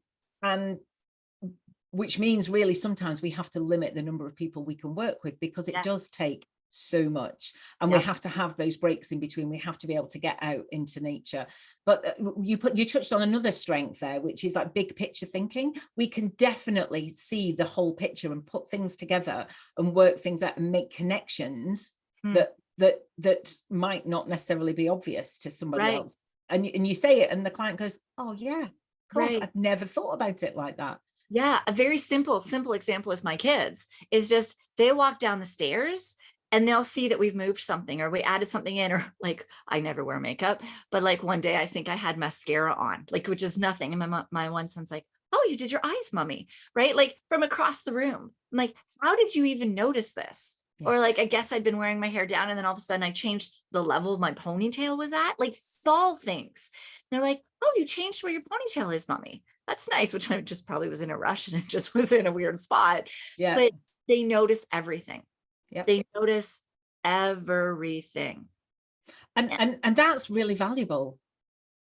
which means really sometimes we have to limit the number of people we can work with, because it does take so much, and we have to have those breaks in between. We have to be able to get out into nature. But you touched on another strength there, which is like big picture thinking. We can definitely see the whole picture and put things together and work things out and make connections that might not necessarily be obvious to somebody else. And you say it and the client goes, oh yeah, of course, I've never thought about it like that. Yeah, a very simple example is my kids is just, they walk down the stairs and they'll see that we've moved something or we added something in, or like, I never wear makeup, but like one day I think I had mascara on, like, which is nothing. And my one son's like, oh, you did your eyes, mommy, right? Like from across the room. I'm like, how did you even notice this? Yeah. Or like, I guess I'd been wearing my hair down and then all of a sudden I changed the level my ponytail was at, like small things. And they're like, oh, you changed where your ponytail is, mommy. That's nice, which I just probably was in a rush and it just was in a weird spot. Yeah. But they notice everything. Yep. They notice everything. And that's really valuable.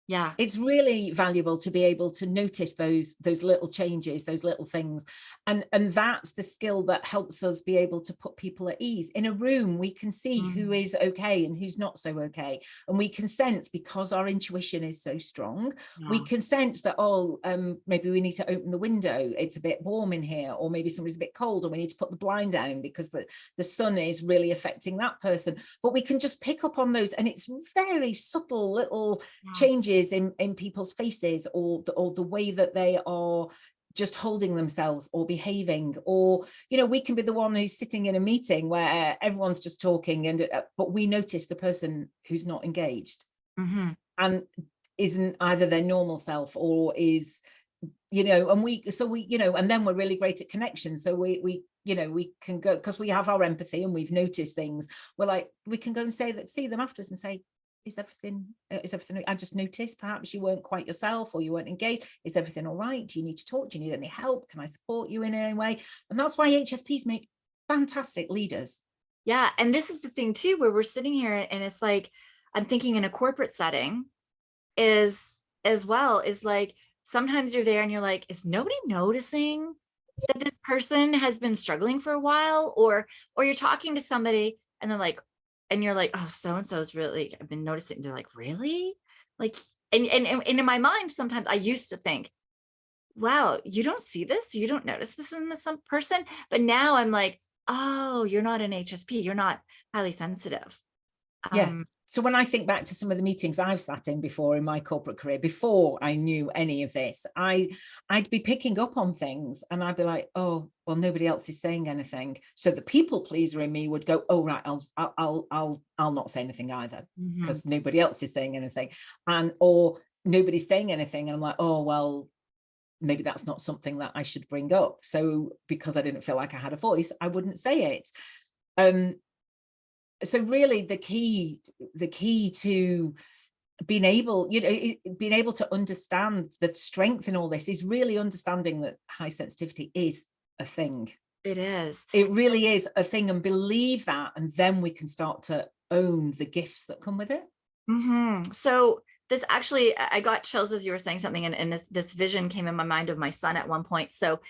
Yeah, it's really valuable to be able to notice those little changes, those little things. And that's the skill that helps us be able to put people at ease. In a room, we can see who is okay and who's not so okay. And we can sense, because our intuition is so strong, we can sense that, maybe we need to open the window. It's a bit warm in here, or maybe somebody's a bit cold, or we need to put the blind down because the sun is really affecting that person. But we can just pick up on those, and it's very subtle little changes in people's faces, or the way that they are just holding themselves or behaving. Or we can be the one who's sitting in a meeting where everyone's just talking, but we notice the person who's not engaged and isn't either their normal self or is and then we're really great at connection. So we can go, because we have our empathy and we've noticed things, we can go and see them afterwards and say, is everything I just noticed perhaps you weren't quite yourself, or you weren't engaged. Is everything all right? Do you need to talk? Do you need any help? Can I support you in any way? And that's why HSPs make fantastic leaders. Yeah. And this is the thing too, where we're sitting here and it's like, I'm thinking in a corporate setting is like, sometimes you're there and you're like, is nobody noticing that this person has been struggling for a while? Or you're talking to somebody and they're like, and you're like, oh, so-and-so's really, I've been noticing. They're like, really? Like, and in my mind, sometimes I used to think, wow, you don't see this? You don't notice this in some person? But now I'm like, oh, you're not an HSP. You're not highly sensitive. Yeah. So when I think back to some of the meetings I've sat in before in my corporate career, before I knew any of this, I'd be picking up on things and I'd be like, oh, well, nobody else is saying anything. So the people pleaser in me would go, oh, right, I'll not say anything either, because nobody else is saying anything. Or nobody's saying anything. And I'm like, oh, well, maybe that's not something that I should bring up. So because I didn't feel like I had a voice, I wouldn't say it. So really the key to being able to understand the strength in all this is really understanding that high sensitivity is a thing. It is. It really is a thing, and believe that, and then we can start to own the gifts that come with it. So this actually, I got chills as you were saying something, and this vision came in my mind of my son at one point. So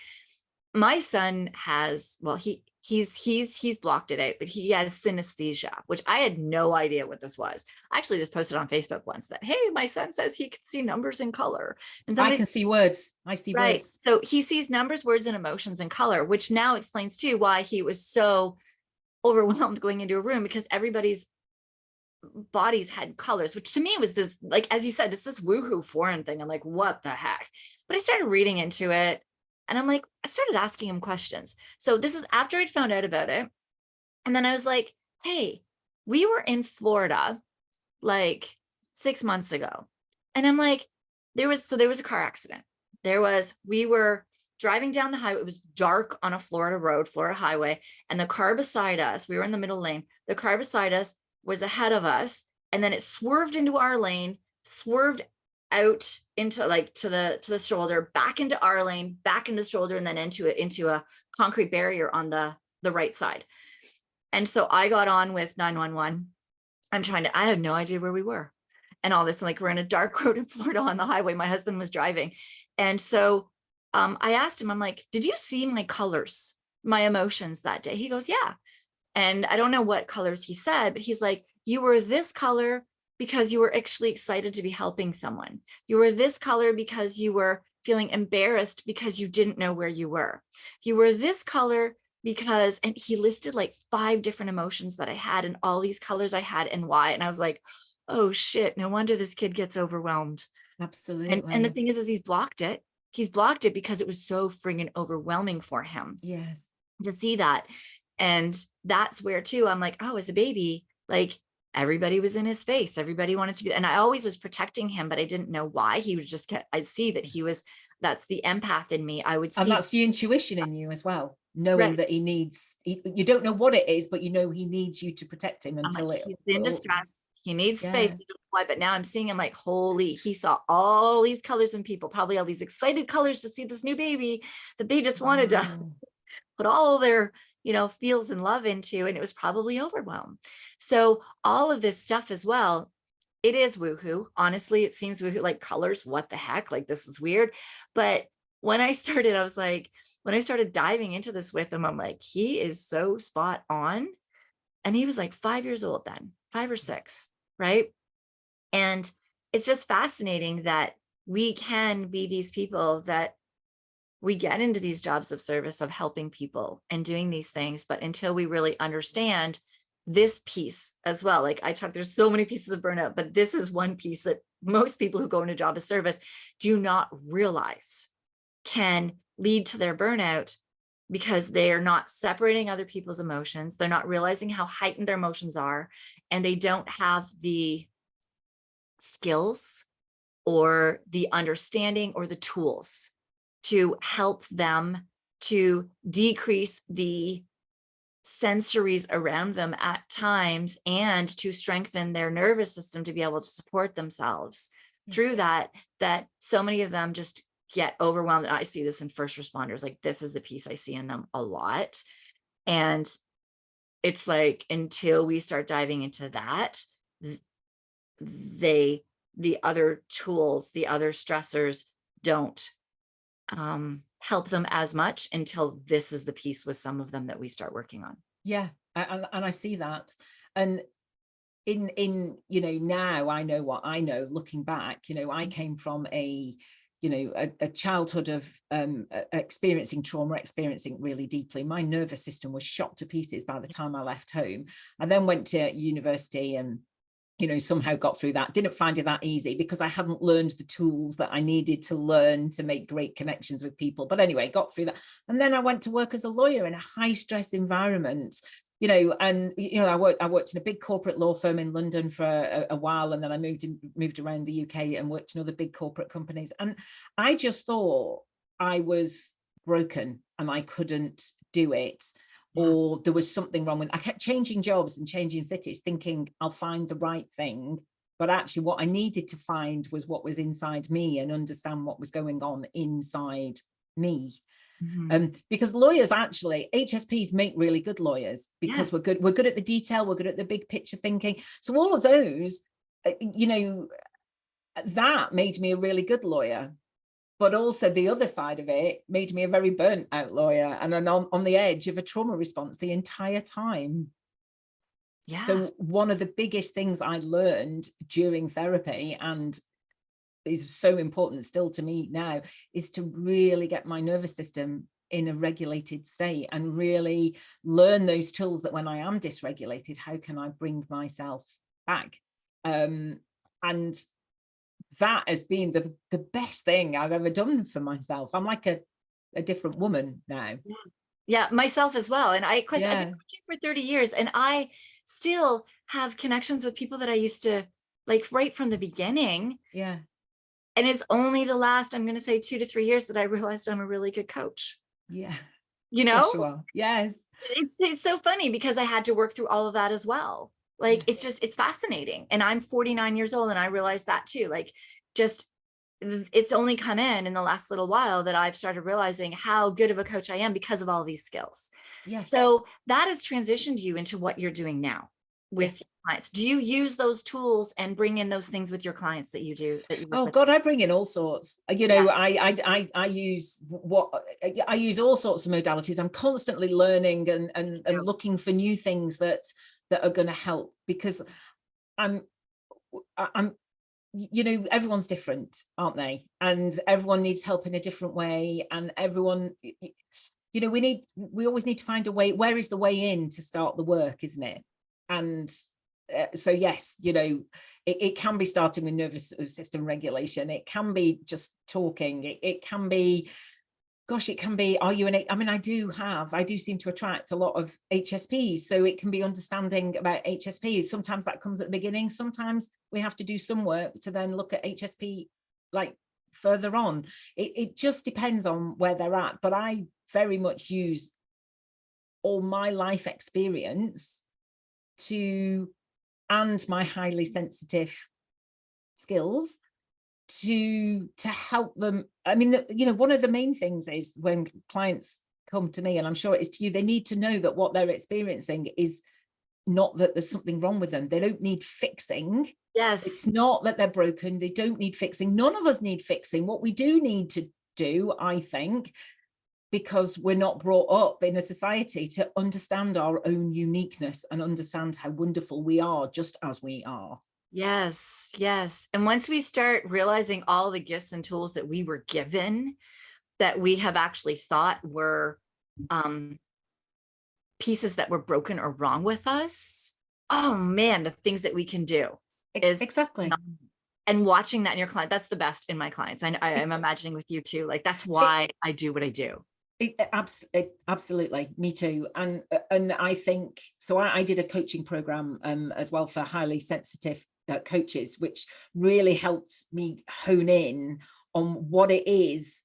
my son has, well, he's blocked it out, but he has synesthesia, which I had no idea what this was. I actually just posted on Facebook once that, hey, my son says he can see numbers in color. And I can see words. I see right. words. So he sees numbers, words, and emotions in color, which now explains too why he was so overwhelmed going into a room, because everybody's bodies had colors, which to me was this, like, as you said, it's this woohoo foreign thing. I'm like, what the heck? But I started reading into it, and I'm like, I started asking him questions. So this was after I'd found out about it. And then I was like, hey, we were in Florida like 6 months ago. And I'm like, there was a car accident. We were driving down the highway. It was dark on a Florida road, Florida highway. And the car beside us, we were in the middle lane. The car beside us was ahead of us. And then it swerved into our lane, swerved out into like to the shoulder, back into our lane, back into the shoulder, and then into a concrete barrier on the right side. And so I got on with 911. I have no idea where we were and all this. And like, we're in a dark road in Florida on the highway. My husband was driving. And so I asked him, I'm like, did you see my colors, my emotions that day? He goes, yeah. And I don't know what colors he said, but he's like, you were this color because you were actually excited to be helping someone. You were this color because you were feeling embarrassed because you didn't know where you were. You were this color because, and he listed like 5 different emotions that I had and all these colors I had and why. And I was like, oh shit, no wonder this kid gets overwhelmed. Absolutely. And the thing is he's blocked it. He's blocked it because it was so friggin' overwhelming for him. Yes. To see that. And that's where too, I'm like, oh, as a baby, like everybody was in his face. Everybody wanted to be, and I always was protecting him, but I didn't know why. He would just I'd see that that's the empath in me. I would see. And that's the intuition in you as well, knowing right. that you don't know what it is, but you know he needs you to protect him until like, he's in distress. He needs space. Yeah. Why? But now I'm seeing him like, holy, he saw all these colors in people, probably all these excited colors to see this new baby that they just wanted to put all their, feels and love into. And it was probably overwhelmed. So all of this stuff as well, it is woohoo. Honestly, it seems woohoo, like colors, what the heck? Like, this is weird. But when I started, I was like, when I started diving into this with him, I'm like, he is so spot on. And he was like 5 years old then, 5 or 6, right? And it's just fascinating that we can be these people that we get into these jobs of service of helping people and doing these things. But until we really understand this piece as well, like there's so many pieces of burnout, but this is one piece that most people who go into a job of service do not realize can lead to their burnout, because they are not separating other people's emotions. They're not realizing how heightened their emotions are, and they don't have the skills or the understanding or the tools to help them to decrease the sensories around them at times, and to strengthen their nervous system to be able to support themselves through that so many of them just get overwhelmed. I see this in first responders. Like, this is the piece I see in them a lot. And it's like, until we start diving into that, the other tools, the other stressors don't help them as much, until this is the piece with some of them that we start working on. Yeah. And I see that. And in now I know what I know, looking back, I came from a childhood of experiencing trauma, experiencing really deeply. My nervous system was shot to pieces by the time I left home. I then went to university and somehow got through that. Didn't find it that easy because I hadn't learned the tools that I needed to learn to make great connections with people. But anyway, got through that. And then I went to work as a lawyer in a high stress environment, I worked in a big corporate law firm in London for a while. And then I moved around the UK and worked in other big corporate companies. And I just thought I was broken and I couldn't do it. Or there was something wrong with, I kept changing jobs and changing cities, thinking I'll find the right thing. But actually what I needed to find was what was inside me and understand what was going on inside me. Because lawyers, actually, HSPs make really good lawyers, because we're good at the detail, we're good at the big picture thinking. So all of those, that made me a really good lawyer. But also the other side of it made me a very burnt out lawyer, and then on the edge of a trauma response the entire time. Yeah. So one of the biggest things I learned during therapy, and is so important still to me now, is to really get my nervous system in a regulated state and really learn those tools that when I am dysregulated, how can I bring myself back? And that has been the best thing I've ever done for myself. I'm like a different woman now. Yeah, myself as well. And I've been coaching for 30 years, and I still have connections with people that I used to like right from the beginning. Yeah. And it's only the last, I'm going to say 2 to 3 years, that I realized I'm a really good coach. Yeah. You know? Yes, you are. Yes. It's so funny because I had to work through all of that as well. Like, it's fascinating. And I'm 49 years old, and I realized that too. Like, it's only come in the last little while that I've started realizing how good of a coach I am because of all these skills. Yes. So that has transitioned you into what you're doing now with clients. Do you use those tools and bring in those things with your clients that you do? Oh God, I bring in all sorts. I use all sorts of modalities. I'm constantly learning and looking for new things that are going to help, because I'm everyone's different, aren't they? And everyone needs help in a different way, and everyone, we always need to find a way. Where is the way in to start the work, isn't it? And so yes, it can be starting with nervous system regulation. It can be just talking. It can be, it can be, I do seem to attract a lot of HSPs. So it can be understanding about HSPs. Sometimes that comes at the beginning. Sometimes we have to do some work to then look at HSP like further on. It just depends on where they're at. But I very much use all my life experience and my highly sensitive skills to help them. I mean, one of the main things is when clients come to me, and I'm sure it is to you, they need to know that what they're experiencing is not that there's something wrong with them. They don't need fixing. Yes. It's not that they're broken. They don't need fixing. None of us need fixing. What we do need to do, I think, because we're not brought up in a society to understand our own uniqueness and understand how wonderful we are just as we are. Yes, yes. And once we start realizing all the gifts and tools that we were given, that we have actually thought were pieces that were broken or wrong with us, oh man, the things that we can do is exactly. And watching that in your client, that's the best in my clients. I'm imagining with you too. Like, that's why I do what I do. Absolutely, me too. And I think so. I did a coaching program as well for highly sensitive coaches, which really helped me hone in on what is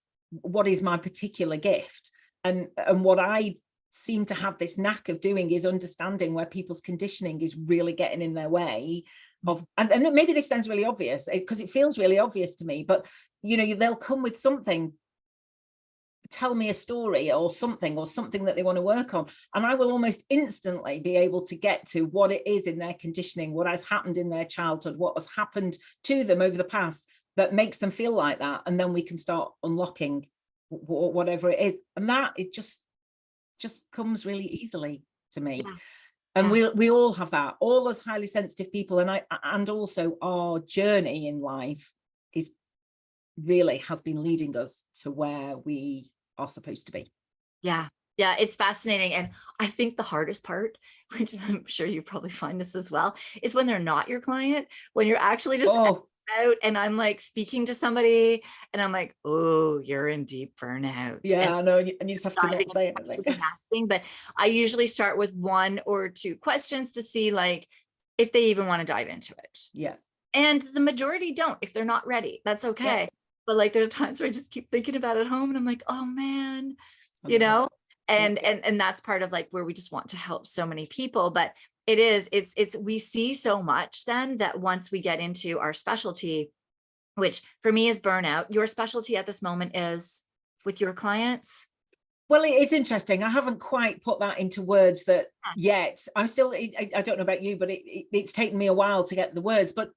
my particular gift, and what I seem to have this knack of doing is understanding where people's conditioning is really getting in their way of, and maybe this sounds really obvious because it feels really obvious to me, but they'll come with something, tell me a story or something that they want to work on, and I will almost instantly be able to get to what it is in their conditioning, what has happened in their childhood, what has happened to them over the past that makes them feel like that, and then we can start unlocking whatever it is, and that it just comes really easily to me. Yeah. And we all have that, all those highly sensitive people, and also our journey in life has been leading us to where we are supposed to be. Yeah, it's fascinating. And I think the hardest part, which I'm sure you probably find this as well, is when they're not your client, when you're actually just out and I'm like speaking to somebody and I'm like, oh, you're in deep burnout. Yeah, I know. And you just have to not say anything. But I usually start with 1 or 2 questions to see like if they even want to dive into it. Yeah. And the majority don't. If they're not ready, that's okay. Yeah. But like there's times where I just keep thinking about it at home and I'm like, oh man, and that's part of like where we just want to help so many people. But it's we see so much then that once we get into our specialty, which for me is burnout, your specialty at this moment is with your clients. Well, it's interesting. I haven't quite put that into words that Yes. yet. I'm still, I don't know about you, but it's taken me a while to get the words. But,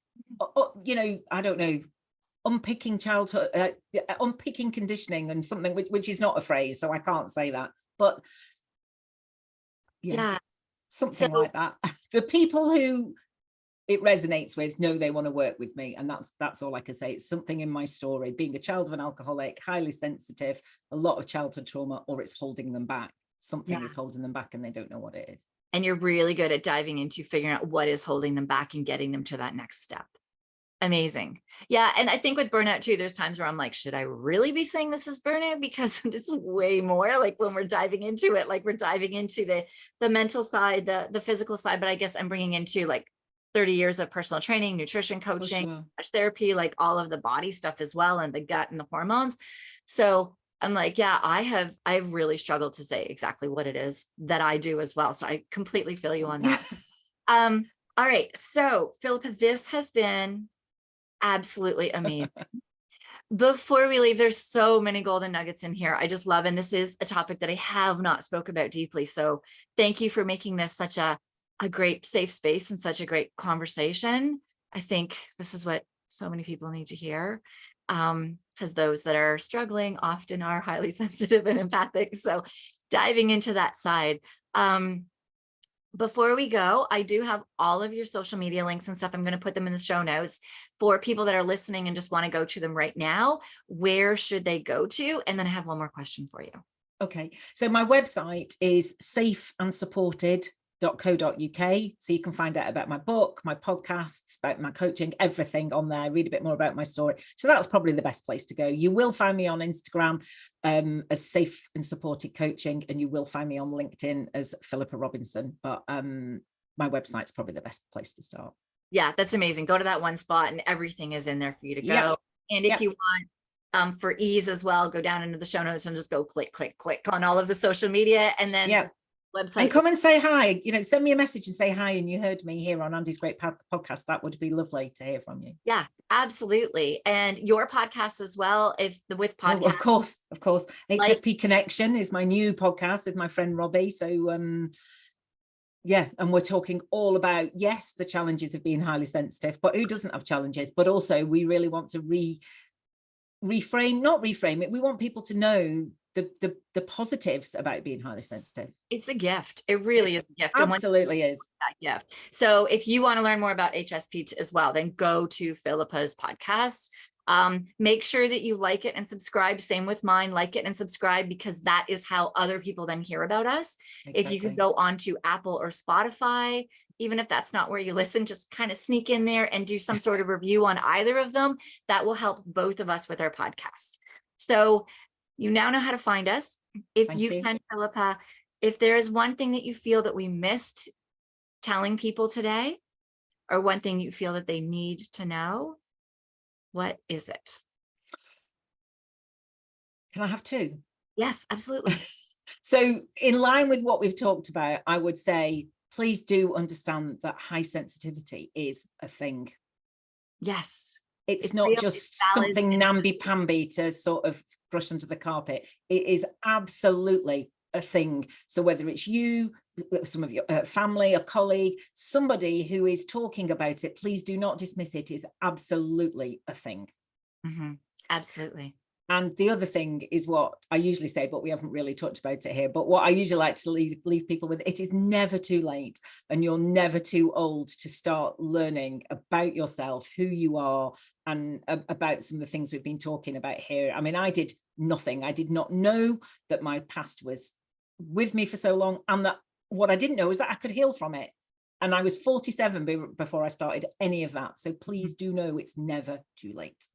you know, I don't know, unpicking childhood, unpicking conditioning and something which is not a phrase, so I can't say that. But Yeah. something So like that. The people who it resonates with know they want to work with me, and that's all I can say. It's something in my story, being a child of an alcoholic, highly sensitive, a lot of childhood trauma, or it's holding them back. Something is holding them back and they don't know what it is. and you're really good at diving into figuring out what is holding them back and getting them to that next step. Amazing. Yeah. And I think with burnout too, there's times where I'm like, should I really be saying this is burnout? Because this is way more like when we're diving into it, like we're diving into the mental side, the physical side, but I guess I'm bringing into like 30 years of personal training, nutrition coaching, touch therapy, like all of the body stuff as well, and the gut and the hormones. So I'm like, yeah, I've really struggled to say exactly what it is that I do as well. So I completely feel you on that. All right. So Philippa, this has been absolutely amazing. Before we leave, there's so many golden nuggets in here. I just love, and this is a topic that I have not spoke about deeply. So thank you for making this such a great safe space and such a great conversation. I think this is what so many people need to hear. Because those that are struggling often are highly sensitive and empathic. So diving into that side. Before we go, I do have all of your social media links and stuff. I'm going to put them in the show notes for people that are listening and just want to go to them right now. Where should they go to? And then I have one more question for you. Okay. So my website is safeandsupported.co.uk. So you can find out about my book, my podcasts, about my coaching, everything on there, read a bit more about my story. So that's probably the best place to go. You will find me on Instagram as Safe and Supported Coaching, and you will find me on LinkedIn as Philippa Robinson. But my website's probably the best place to start. Yeah, that's amazing. Go to that one spot and everything is in there for you to go. Yep. And if you want, for ease as well, go down into the show notes and just go click on all of the social media, and then website. And come and say hi, you know, send me a message and say hi, and you heard me here on Andy's Great Podcast. That would be lovely to hear from you. Yeah, absolutely. And your podcast as well, with podcast. Oh, of course. HSP Connection is my new podcast with my friend Robbie. So and we're talking all about, yes, the challenges of being highly sensitive, but who doesn't have challenges? But also we really want to not reframe it. We want people to know the positives about being highly sensitive. It's a gift. It really is a gift. Absolutely is. That gift. So if you want to learn more about HSP as well, then go to Philippa's podcast. Make sure that you like it and subscribe. Same with mine, like it and subscribe, because that is how other people then hear about us. Exactly. If you could go onto Apple or Spotify, even if that's not where you listen, just kind of sneak in there and do some sort of review on either of them. That will help both of us with our podcast. So you now know how to find us. If you can, Philippa, if there is one thing that you feel that we missed telling people today, or one thing you feel that they need to know, what is it? Can I have two? Yes, absolutely. So in line with what we've talked about, I would say, please do understand that high sensitivity is a thing. Yes. It's not just something namby-pamby to sort of brush under the carpet. It is absolutely a thing. So whether it's you, some of your family, a colleague, somebody who is talking about it, please do not dismiss it. It's absolutely a thing. Mm-hmm. Absolutely. And the other thing is what I usually say, but we haven't really talked about it here, but what I usually like to leave people with, it is never too late, and you're never too old to start learning about yourself, who you are, and about some of the things we've been talking about here. I mean, I did nothing. I did not know that my past was with me for so long, and that what I didn't know is that I could heal from it. And I was 47 before I started any of that. So please do know it's never too late.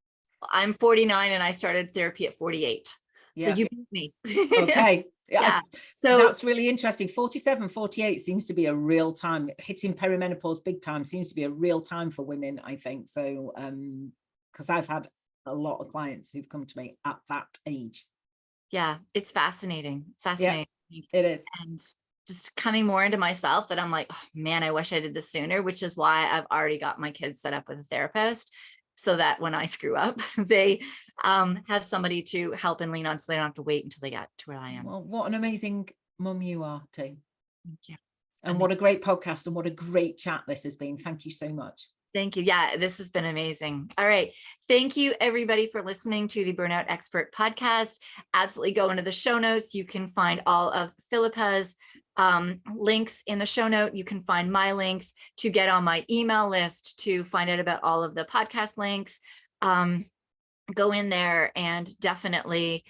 I'm 49 and I started therapy at 48. So you beat me. Okay. Yeah. So that's really interesting. 47, 48 seems to be a real time. Hitting perimenopause big time seems to be a real time for women, I think. So because I've had a lot of clients who've come to me at that age. Yeah, it's fascinating. It's fascinating. Yeah, it is. And just coming more into myself, that I'm like, oh, man, I wish I did this sooner, which is why I've already got my kids set up with a therapist. so that when I screw up, they have somebody to help and lean on, so they don't have to wait until they get to where I am. Well, what an amazing mum you are, too. Thank you. And what a great podcast and what a great chat this has been. Thank you so much. Thank you. Yeah, this has been amazing. All right. Thank you, everybody, for listening to the Burnout Expert Podcast. Absolutely go into the show notes. You can find all of Philippa's links in the show note. You can find my links to get on my email list to find out about all of the podcast links. Go in there and definitely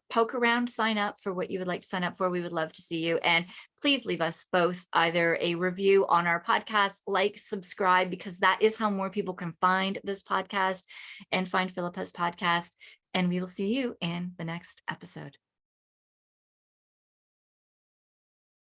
poke around, sign up for what you would like to sign up for. We would love to see you. And please leave us both either a review on our podcast, like, subscribe, because that is how more people can find this podcast and find Philippa's podcast. And we will see you in the next episode.